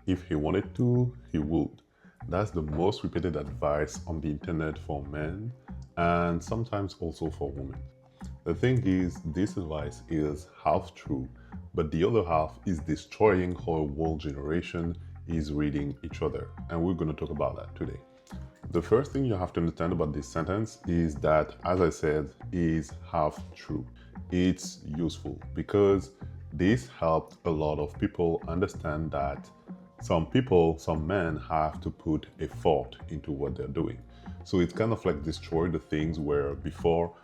If he wanted to, he would. That's the most repeated advice on the internet for men and sometimes also for women. The thing is, this advice is half true, but the other half is destroying how a whole generation is reading each other. And we're going to talk about that today. The first thing you have to understand about this sentence is that, as I said, is half true. It's useful because this helped a lot of people understand that some people, some men have to put effort into what they're doing. So it's kind of like destroy the things where before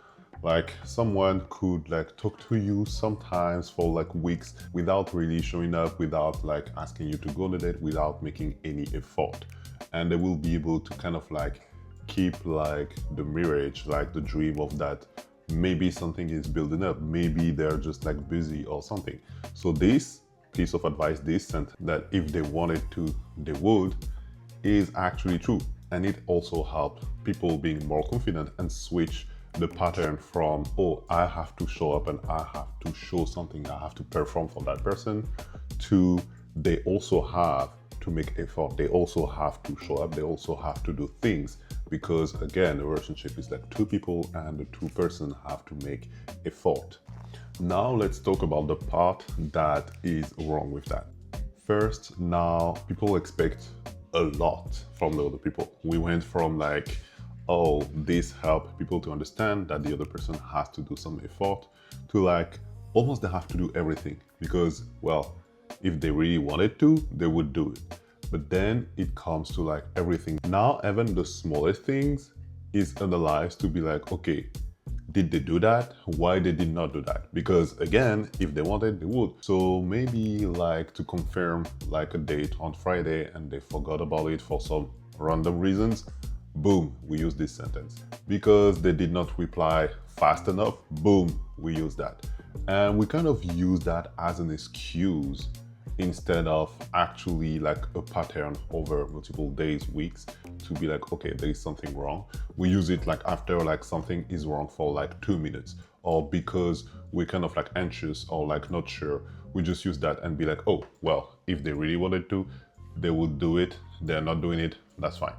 like someone could like talk to you sometimes for like weeks without really showing up, without like asking you to go on a date, without making any effort, and they will be able to kind of like keep like the mirage, like the dream of that maybe something is building up, maybe they're just like busy or something. So this piece of advice, this sentence that if they wanted to they would, is actually true, and it also helped people being more confident and switch the pattern from, oh, I have to show up and I have to show something, I have to perform for that person, to they also have to make effort, they also have to show up, they also have to do things, because again, a relationship is like two people and the two person have to make effort. Now let's talk about the part that is wrong with that. First, now people expect a lot from the other people. We went from like, oh, this help people to understand that the other person has to do some effort, to like almost they have to do everything because, well, if they really wanted to, they would do it. But then it comes to like everything. Now, even the smallest things is analyzed to be like, okay, did they do that? Why they did not do that? Because again, if they wanted, they would. So maybe like to confirm like a date on Friday and they forgot about it for some random reasons, boom, we use this sentence. Because they did not reply fast enough, boom, we use that. And we kind of use that as an excuse instead of actually like a pattern over multiple days, weeks, to be like, okay, there is something wrong. We use it like after like something is wrong for like 2 minutes, or because we're kind of like anxious or like not sure, we just use that and be like, oh, well, if they really wanted to, they would do it. They're not doing it, that's fine.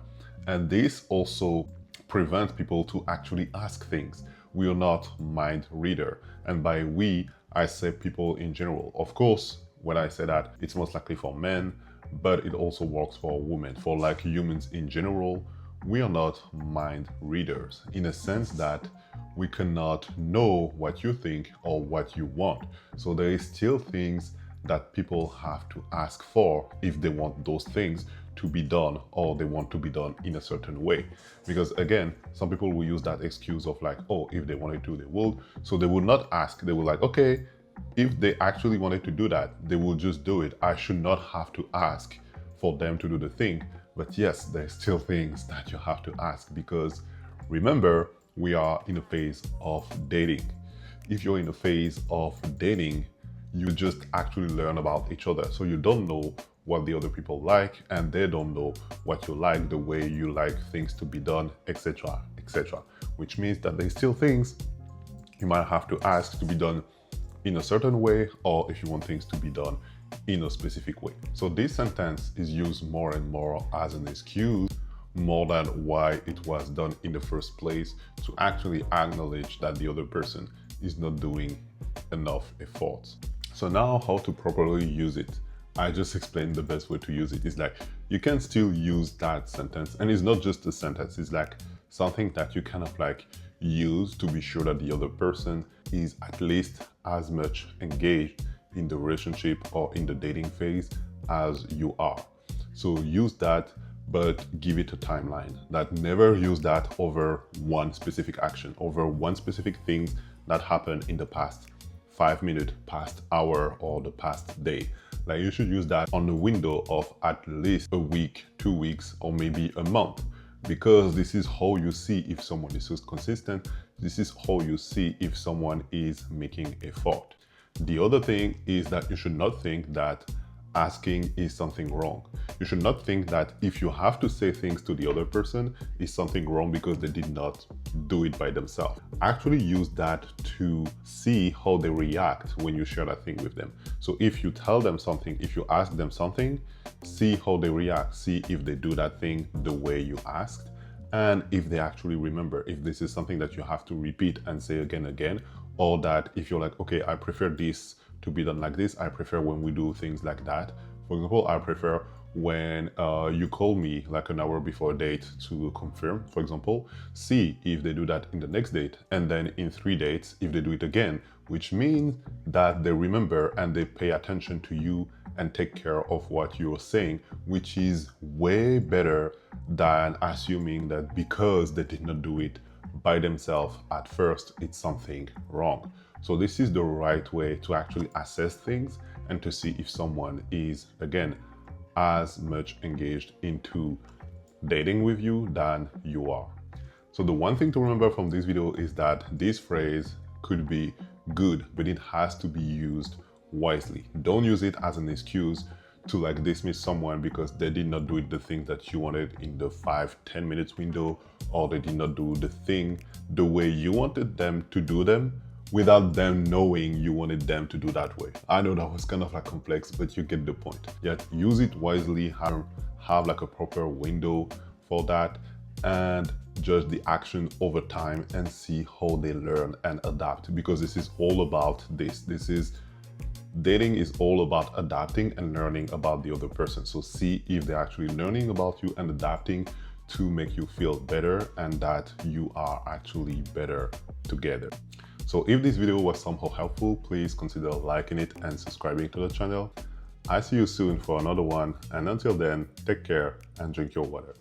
And this also prevents people to actually ask things. We are not mind reader. And by we, I say people in general. Of course, when I say that, it's most likely for men, but it also works for women. For like humans in general, we are not mind readers in a sense that we cannot know what you think or what you want. So there is still things that people have to ask for if they want those things to be done, or they want to be done in a certain way. Because again, some people will use that excuse of like, oh, if they wanted to, they would. So they will not ask. They will like, okay, if they actually wanted to do that, they will just do it. I should not have to ask for them to do the thing. But yes, there's still things that you have to ask, because remember, we are in a phase of dating. If you're in a phase of dating, you just actually learn about each other. So you don't know what the other people like, and they don't know what you like, the way you like things to be done, etc., etc. Which means that there's still things you might have to ask to be done in a certain way, or if you want things to be done in a specific way. So this sentence is used more and more as an excuse, more than why it was done in the first place, to actually acknowledge that the other person is not doing enough efforts. So now how to properly use it. I just explained the best way to use it. It's like you can still use that sentence, and it's not just a sentence, it's like something that you kind of like use to be sure that the other person is at least as much engaged in the relationship or in the dating phase as you are. So use that, but give it a timeline. That never use that over one specific action, over one specific thing that happened in the past 5 minutes, past hour, or the past day. Like you should use that on a window of at least a week, 2 weeks, or maybe a month, because this is how you see if someone is consistent. This is how you see if someone is making effort. The other thing is that you should not think that asking is something wrong. You should not think that if you have to say things to the other person is something wrong because they did not do it by themselves. Actually use that to see how they react when you share that thing with them. So if you tell them something, if you ask them something, see how they react. See if they do that thing the way you asked, and if they actually remember, if this is something that you have to repeat and say again, or that if you're like, okay, I prefer this to be done like this, I prefer when we do things like that. For example, I prefer when you call me like an hour before a date to confirm, for example. See if they do that in the next date, and then in 3 dates if they do it again, which means that they remember and they pay attention to you and take care of what you're saying, which is way better than assuming that because they did not do it by themselves at first, it's something wrong. So this is the right way to actually assess things and to see if someone is, again, as much engaged into dating with you than you are. So the one thing to remember from this video is that this phrase could be good, but it has to be used wisely. Don't use it as an excuse to like dismiss someone because they did not do it the thing that you wanted in the 5-10 minutes window, or they did not do the thing the way you wanted them to do them without them knowing you wanted them to do that way. I know that was kind of like complex, but you get the point. Yet use it wisely, have like a proper window for that, and judge the action over time and see how they learn and adapt, because this is all about this. Dating is all about adapting and learning about the other person. So see if they're actually learning about you and adapting to make you feel better, and that you are actually better together. So if this video was somehow helpful, please consider liking it and subscribing to the channel. I see you soon for another one, and until then, take care and drink your water.